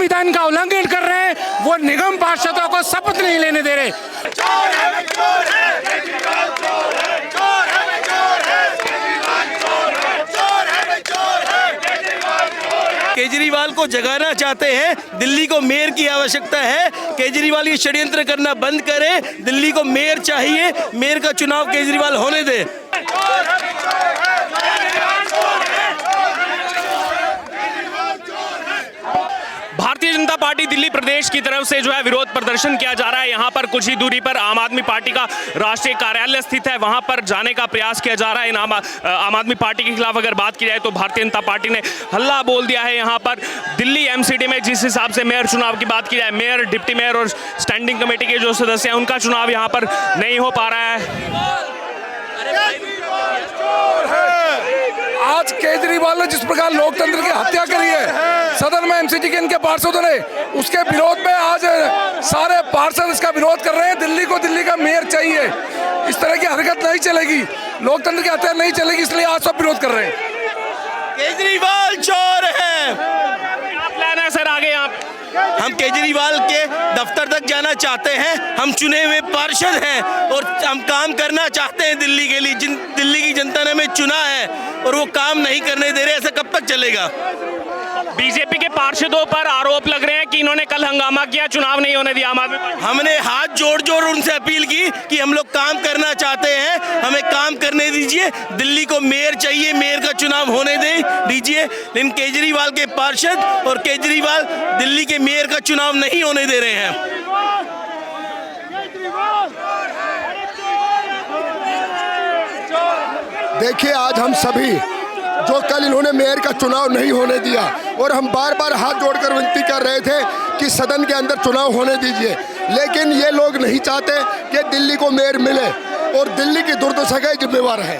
संविधान का उल्लंघन कर रहे हैं, वो निगम पार्षदों को शपथ नहीं लेने दे रहे। केजरीवाल को जगाना चाहते हैं, दिल्ली को मेयर की आवश्यकता है। केजरीवाल ये षड्यंत्र करना बंद करे, दिल्ली को मेयर चाहिए, मेयर का चुनाव केजरीवाल होने दे। भारतीय जनता पार्टी दिल्ली प्रदेश की तरफ से जो है विरोध प्रदर्शन किया जा रहा है। यहाँ पर कुछ ही दूरी पर आम आदमी पार्टी का राष्ट्रीय कार्यालय स्थित है, वहाँ पर जाने का प्रयास किया जा रहा है। आम आदमी पार्टी के खिलाफ अगर बात की जाए तो भारतीय जनता पार्टी ने हल्ला बोल दिया है। यहाँ पर दिल्ली एमसीडी में जिस हिसाब से मेयर चुनाव की बात की जाए, मेयर, डिप्टी मेयर और स्टैंडिंग कमेटी के जो सदस्य हैं उनका चुनाव यहाँ पर नहीं हो पा रहा है। आज केजरीवाल ने जिस प्रकार लोकतंत्र की हत्या करी है सदन में एमसीडी के इनके पार्षदों ने, उसके विरोध में आज सारे पार्षद इसका विरोध कर रहे हैं। दिल्ली को दिल्ली का मेयर चाहिए, इस तरह की हरकत नहीं चलेगी, लोकतंत्र की हत्या नहीं चलेगी, इसलिए आज सब विरोध कर रहे हैं। केजरीवाल चोर है। क्या प्लान है सर आगे? आप हम केजरीवाल के दफ्तर तक जाना चाहते हैं, हम चुने हुए पार्षद हैं और हम काम करना चाहते हैं दिल्ली के लिए। दिल्ली की जनता ने हमें चुना है और वो काम नहीं करने दे रहे, ऐसा कब तक चलेगा? बीजेपी के पार्षदों पर आरोप लग रहे हैं कि इन्होंने कल हंगामा किया, चुनाव नहीं होने दिया आम आदमी पार्टी। हमने हाथ जोड़ जोड़ उनसे अपील की कि हम लोग काम करना चाहते हैं, हमें काम करने दीजिए, दिल्ली को मेयर चाहिए, मेयर का चुनाव होने दीजिए। लेकिन केजरीवाल के पार्षद और केजरीवाल दिल्ली के मेयर का चुनाव नहीं होने दे रहे हैं। देखिए, आज हम सभी जो कल इन्होंने मेयर का चुनाव नहीं होने दिया और हम बार बार हाथ जोड़कर विनती कर रहे थे कि सदन के अंदर चुनाव होने दीजिए, लेकिन ये लोग नहीं चाहते कि दिल्ली को मेयर मिले और दिल्ली की दुर्दशा का जिम्मेवार है।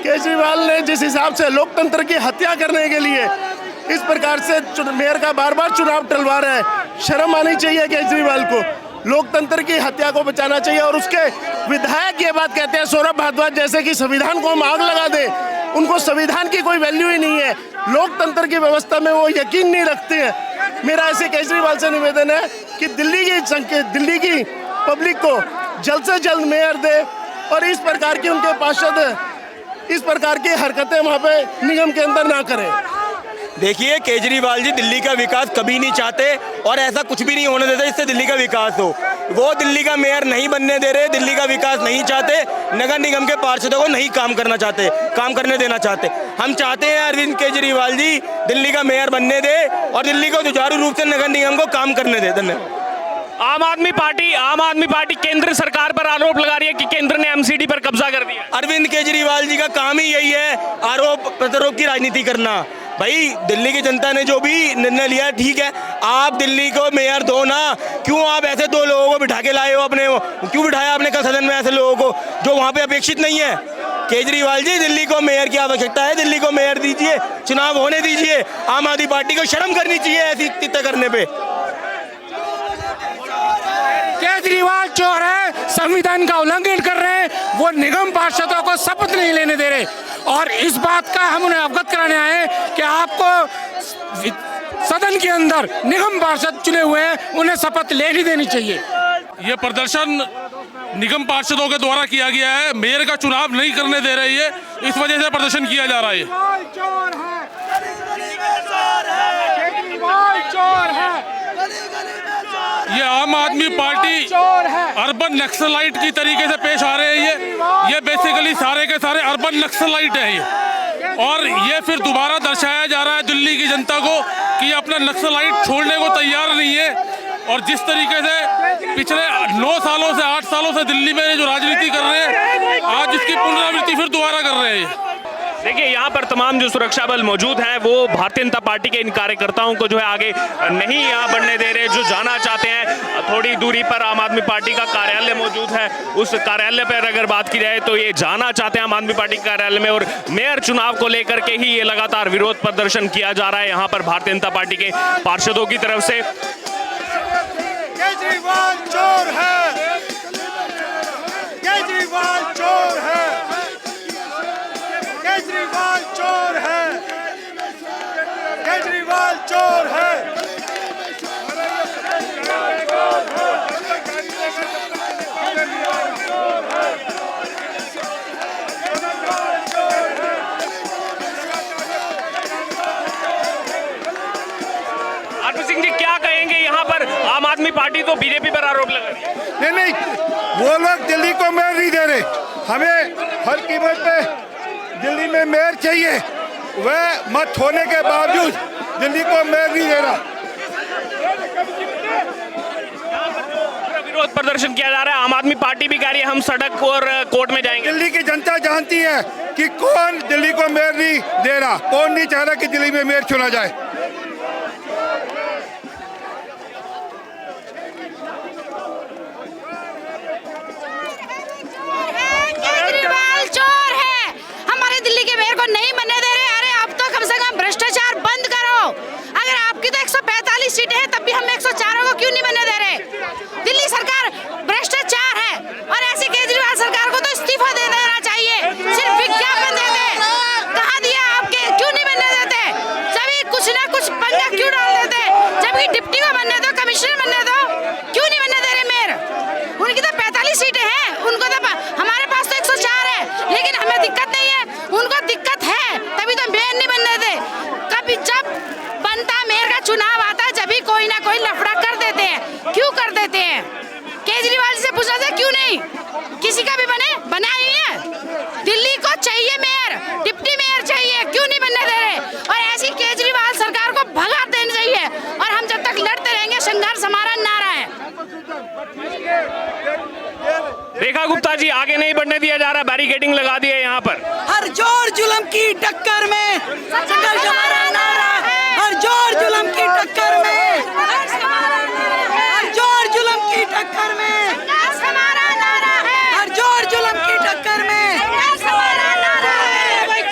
केजरीवाल ने जिस हिसाब से लोकतंत्र की हत्या करने के लिए इस प्रकार से मेयर का बार बार चुनाव टलवा रहे हैं, शर्म आनी चाहिए केजरीवाल को। लोकतंत्र की हत्या को बचाना चाहिए। और उसके विधायक ये बात कहते हैं, सौरभ भारद्वाज जैसे कि संविधान को हम आग लगा दें, उनको संविधान की कोई वैल्यू ही नहीं है, लोकतंत्र की व्यवस्था में वो यकीन नहीं रखते हैं। मेरा ऐसे केजरीवाल से निवेदन है कि दिल्ली की पब्लिक को जल्द से जल्द मेयर दे और इस प्रकार की उनके पार्षद इस प्रकार की हरकतें वहाँ पे निगम के अंदर ना करें। देखिए, केजरीवाल जी दिल्ली का विकास कभी नहीं चाहते और ऐसा कुछ भी नहीं होने देते जिससे दिल्ली का विकास हो। वो दिल्ली का मेयर नहीं बनने दे रहे, दिल्ली का विकास नहीं चाहते, नगर निगम के पार्षदों को नहीं काम करने देना चाहते। हम चाहते हैं अरविंद केजरीवाल जी दिल्ली का मेयर बनने दे और दिल्ली को सुचारू रूप से नगर निगम को काम करने दे। धन्यवाद। आम आदमी पार्टी केंद्र सरकार पर आरोप लगा रही है कि केंद्र ने एमसीडी पर कब्जा कर दिया। अरविंद केजरीवाल जी का काम ही यही है, आरोप प्रत्यारोप की राजनीति करना। भाई, दिल्ली की जनता ने जो भी निर्णय लिया ठीक है, आप दिल्ली को मेयर दो ना। क्यों आप ऐसे दो लोगों को बिठा के लाए हो? क्यों बिठाया आपने कल सदन में ऐसे लोगों को जो वहाँ पे अपेक्षित नहीं है? केजरीवाल जी, दिल्ली को मेयर की आवश्यकता है, दिल्ली को मेयर दीजिए, चुनाव होने दीजिए। आम आदमी पार्टी को शर्म करनी चाहिए ऐसी टिप्पणी करने पे। केजरीवाल चोर है, संविधान का उल्लंघन कर रहे हैं, वो निगम पार्षदों को शपथ नहीं लेने दे रहे। और इस बात का हम उन्हें अवगत कराने आए कि आपको सदन के अंदर निगम पार्षद चुने हुए हैं, उन्हें शपथ लेनी देनी चाहिए। ये प्रदर्शन निगम पार्षदों के द्वारा किया गया है, मेयर का चुनाव नहीं करने दे रही है, इस वजह से प्रदर्शन किया जा रहा है। ये आम आदमी पार्टी अर्बन नक्सलाइट की तरीके से पेश आ रहे हैं। ये बेसिकली सारे के सारे अर्बन नक्सलाइट है ये, और ये फिर दोबारा दर्शाया जा रहा है दिल्ली की जनता को कि ये अपना नक्सलाइट छोड़ने को तैयार नहीं है। और जिस तरीके से पिछले 9 सालों से 8 सालों से दिल्ली में जो राजनीति कर रहे हैं, आज इसकी पुनरावृत्ति फिर दोबारा कर रहे हैं। देखिए, यहाँ पर तमाम जो सुरक्षा बल मौजूद हैं वो भारतीय जनता पार्टी के इन कार्यकर्ताओं को जो है आगे नहीं यहाँ बढ़ने दे रहे। जो जाना चाहते हैं, थोड़ी दूरी पर आम आदमी पार्टी का कार्यालय मौजूद है, उस कार्यालय पर अगर बात की जाए तो ये जाना चाहते हैं आम आदमी पार्टी के कार्यालय में। और मेयर चुनाव को लेकर के ही ये लगातार विरोध प्रदर्शन किया जा रहा है यहाँ पर भारतीय जनता पार्टी के पार्षदों की तरफ से। केजरीवाल चोर है, केजरीवाल चोर है, केजरीवाल चोर है। पार्टी तो बीजेपी पर आरोप लगा रही है। नहीं, वो लोग दिल्ली को मेयर नहीं दे रहे। हमें हर कीमत पे दिल्ली में मेयर चाहिए। वह मत होने के बावजूद दिल्ली को मेयर नहीं दे रहा। विरोध प्रदर्शन किया जा रहा है। आम आदमी पार्टी भी कह रही है हम सड़क और कोर्ट में जाएंगे। दिल्ली की जनता जानती है कि कौन दिल्ली को मेयर नहीं दे रहा, कौन नहीं चाह रहा कि दिल्ली में मेयर चुना जाए। केजरीवाल चोर है, हमारे दिल्ली के मेयर को नहीं बनने दे रहे। अरे अब तो कम से कम भ्रष्टाचार बंद करो। अगर आपकी तो 145 सीटें हैं तब भी हम 104 को क्यों नहीं बनने दे रहे? दिल्ली सरकार भ्रष्टाचार है और ऐसी केजरीवाल सरकार को तो इस्तीफा दे देना चाहिए। सिर्फ विज्ञापन देते, कहाँ दिया आपके, क्यों नहीं बनने देते? सभी कुछ ना कुछ पंगा क्यों डाल देते? जबकि डिप्टी को बनने दो, कमिश्नर बनने दो, क्यों नहीं बनने दे रहे मेयर? उनकी तो 45 सीटें हैं, उनको तो हमारे पास तो 104 है, लेकिन हमें दिक्कत नहीं है, उनको दिक्कत है, तभी तो मेयर नहीं बनने दे। कभी जब बनता मेयर का चुनाव आता जब भी कोई ना कोई लफड़ा कर देते हैं। क्यों कर देते हैं? केजरीवाल से पूछना था क्यों नहीं, किसी का भी बना ही है। दिल्ली को चाहिए मेयर, डिप्टी मेयर चाहिए, क्यों नहीं बनने दे रहे? और ऐसी केजरीवाल सरकार को भगा देना चाहिए और हम जब तक लड़ते रहेंगे संघर्ष हमारा नारा है। रेखा गुप्ता जी, आगे नहीं बढ़ने दिया जा रहा, बैरिकेडिंग लगा दी है यहाँ पर। हर जोर जुल्म की टक्कर में संघर्ष हमारा नारा है। हर जोर जुल्म की टक्कर में, हर जोर जुल्म की टक्कर में हमारा नारा है। हर जोर जुल्म की टक्कर में हमारा नारा है।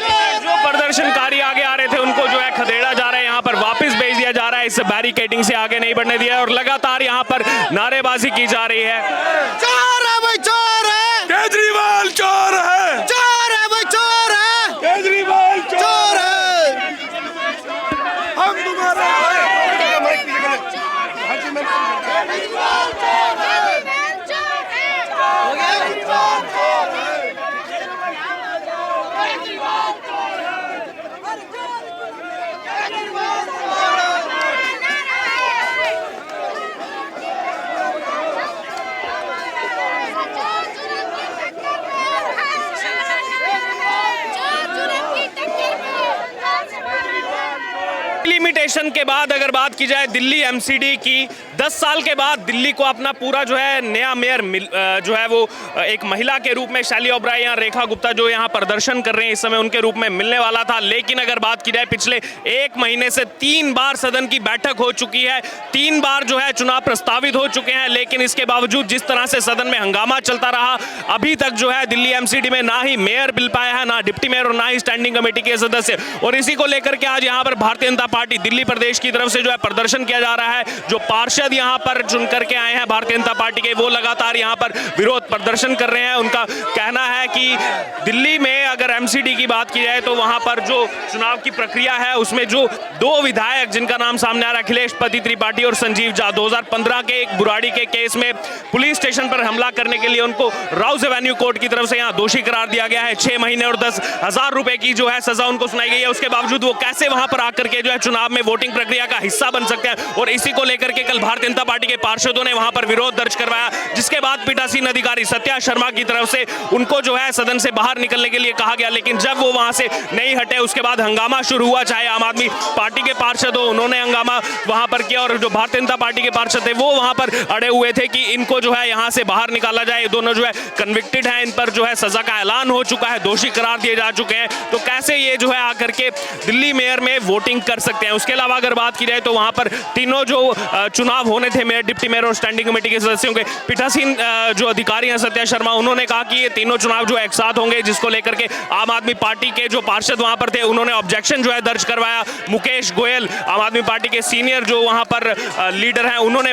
जो प्रदर्शनकारी आगे आ रहे थे उनको जो है खदेड़ा जा रहा है, यहाँ पर वापस भेज दिया जा रहा है। इस बैरिकेडिंग से आगे नहीं बढ़ने दिया और लगातार यहाँ पर नारेबाजी की जा रही है। चोर है भाई, चोर है केजरीवाल, चोर है, चोर है भाई, चोर है केजरीवाल चोर है। हम तुम्हारा लिमिटेशन के बाद अगर बात की जाए दिल्ली एमसीडी की, 10 साल के बाद दिल्ली को अपना पूरा जो है नया मेयर जो है वो एक महिला के रूप में शैली ओबराय या रेखा गुप्ता जो यहाँ प्रदर्शन कर रहे हैं इस समय उनके रूप में मिलने वाला था। लेकिन अगर बात की जाए पिछले 1 महीने से 3 बार सदन की बैठक हो चुकी है, 3 बार जो है चुनाव प्रस्तावित हो चुके हैं, लेकिन इसके बावजूद जिस तरह से सदन में हंगामा चलता रहा, अभी तक जो है दिल्ली एमसीडी में ना ही मेयर मिल पाया है, ना डिप्टी मेयर और ना ही स्टैंडिंग कमेटी के सदस्य। और इसी को लेकर के आज यहाँ पर भारतीय जनता पार्टी दिल्ली प्रदेश की तरफ से जो है प्रदर्शन किया जा रहा है। जो पार्षद यहाँ पर चुन करके आए हैं भारतीय जनता पार्टी के, वो लगातार यहाँ पर विरोध प्रदर्शन कर रहे हैं। उनका कहना है कि दिल्ली में अगर एमसीडी की बात की जाए तो वहां पर जो चुनाव की प्रक्रिया है उसमें जो 2 विधायक जिनका नाम सामने आ रहा है, अखिलेश पति त्रिपाठी और संजीव झा, 2015 के एक बुराड़ी के केस में पुलिस स्टेशन पर हमला करने के लिए उनको राउस एवेन्यू कोर्ट की तरफ से यहाँ दोषी करार दिया गया है। 6 महीने और 10,000 रुपए की जो है सजा उनको सुनाई गई है। उसके बावजूद वो कैसे वहां पर आकर के जो है चुनाव में वोटिंग प्रक्रिया का हिस्सा बन सकते हैं, और इसी को लेकर के कल भारतीय जनता पार्टी के पार्षदों ने वहां पर विरोध दर्ज करवाया, जिसके बाद पीठासीन अधिकारी सत्या शर्मा की तरफ से उनको जो है सदन से बाहर निकलने के लिए कहा गया। लेकिन जब वो वहां से नहीं हटे उसके बाद हंगामा शुरू हुआ। चाहे आम आदमी पार्टी के पार्षद हो, उन्होंने हंगामा वहां पर किया, और जो भारतीय जनता पार्टी के पार्षद थे वो वहां पर अड़े हुए थे कि इनको जो है यहां से बाहर निकाला जाए। दोनों जो है कन्विक्टेड हैं, इन पर जो है सजा का ऐलान हो चुका है, दोषी करार दिए जा चुके हैं। तो कैसे ये जो है आकर के दिल्ली मेयर में वोटिंग कर सकते हैं? उसके अलावा अगर बात की जाए तो वहां पर तीनों जो चुनाव होने थे मेयर, डिप्टी मेयर और स्टैंडिंग कमेटी के सदस्यों के, पीठासीन जो अधिकारी हैं सत्या शर्मा, उन्होंने कहा कि ये तीनों चुनाव जो एक साथ होंगे, जिसको लेकर के आम आदमी पार्टी के जो पार्षद वहां पर थे उन्होंने ऑब्जेक्शन जो है दर्ज करवाया। मुकेश गोयल आम आदमी पार्टी के सीनियर जो वहां पर लीडर हैं, उन्होंने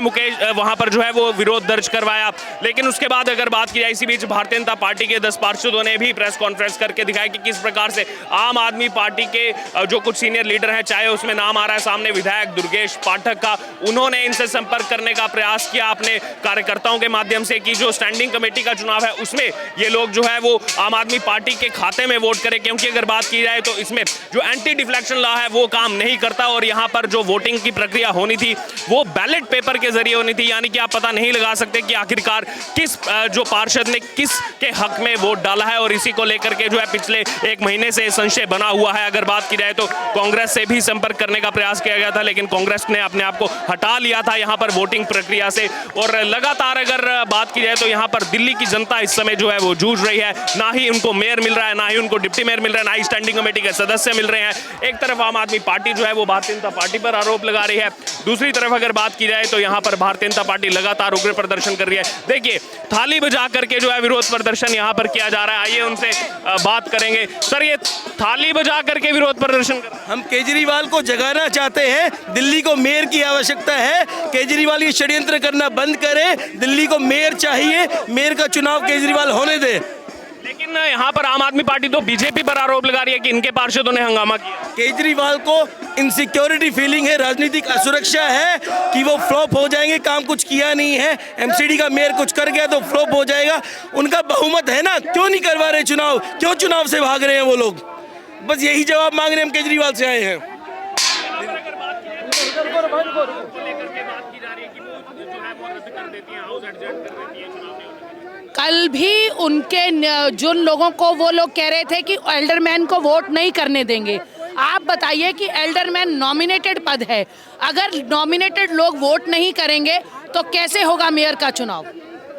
वहां पर जो है वो विरोध दर्ज करवाया। लेकिन उसके बाद अगर बात की जाए, इसी बीच भारतीय जनता पार्टी के 10 पार्षदों ने भी प्रेस कॉन्फ्रेंस करके दिखाया कि किस प्रकार से आम आदमी पार्टी के जो कुछ सीनियर लीडर हैं, चाहे उसमें नाम आ रहा रहा है सामने विधायक दुर्गेश पाठक का। उन्होंने इनसे संपर्क करने का प्रयास किया अपने कार्यकर्ताओं के माध्यम से कि जो स्टैंडिंग कमेटी का चुनाव है उसमें ये लोग जो है वो आम आदमी पार्टी के खाते में वोट करें, क्योंकि अगर बात की जाए तो इसमें जो एंटी डिफ्लेक्शन लॉ है वो काम नहीं करता और यहाँ पर जो वोटिंग की प्रक्रिया होनी थी वो बैलेट पेपर के जरिए होनी थी, यानी कि आप पता नहीं लगा सकते कि आखिरकार किस जो पार्षद ने किस के हक में वोट डाला है। और इसी को लेकर के जो है पिछले एक महीने से संशय बना हुआ है। अगर बात की जाए तो कांग्रेस से भी संपर्क करने का प्रयास किया गया था, लेकिन कांग्रेस ने अपने आप को हटा लिया था यहाँ पर वोटिंग प्रक्रिया से। और लगातार अगर बात की जाए तो यहाँ पर दिल्ली की जनता इस समय जो है वो जूझ रही है, ना ही उनको मेयर मिल रहा है, ना ही उनको डिप्टी मेयर मिल रहा है, ना ही स्टैंडिंग कमेटी के सदस्य मिल रहे हैं। एक तरफ आम आदमी पार्टी जो है वो भारतीय जनता पार्टी पर आरोप लगा रही है, दूसरी तरफ अगर बात की जाए तो यहाँ पर भारतीय जनता पार्टी लगातार उग्र प्रदर्शन कर रही है। देखिए थाली बजा करके जो है विरोध प्रदर्शन यहाँ पर किया जा रहा है। आइए उनसे बात करेंगे। सर, ये थाली बजा करके विरोध प्रदर्शन कर, हम केजरीवाल को जगाना चाहते हैं। दिल्ली को मेयर की आवश्यकता है। केजरीवाल ये षड्यंत्र करना बंद करे। दिल्ली को मेयर चाहिए। मेयर का चुनाव केजरीवाल होने दे। लेकिन यहाँ पर आम आदमी पार्टी तो बीजेपी पर आरोप लगा रही है कि इनके पार्षदों ने हंगामा किया। केजरीवाल को इनसिक्योरिटी फीलिंग है, राजनीतिक असुरक्षा है कि वो फ्लॉप हो जाएंगे। काम कुछ किया नहीं है, एमसीडी का मेयर कुछ कर गया तो फ्लॉप हो जाएगा। उनका बहुमत है ना, क्यों नहीं करवा रहे चुनाव? क्यों चुनाव से भाग रहे हैं वो लोग? बस यही जवाब मांग रहे हैं हम केजरीवाल से आए हैं। कल भी उनके जिन लोगों को वो लोग कह रहे थे कि एल्डरमैन को वोट नहीं करने देंगे। आप बताइए कि एल्डरमैन नॉमिनेटेड पद है, अगर नॉमिनेटेड लोग वोट नहीं करेंगे तो कैसे होगा मेयर का चुनाव?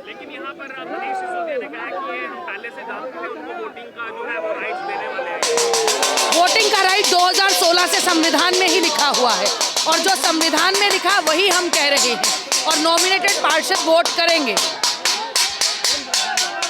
लेकिन यहाँ पर मनीष सिसोदिया ने कहा कि ये हम पहले से जानते थे, उनको वोटिंग का जो है वो राइट्स देने वाले हैं। वोटिंग का राइट 2016 से संविधान में ही लिखा हुआ है और जो संविधान में लिखा वही हम कह रहे हैं और नॉमिनेटेड पार्षद वोट करेंगे।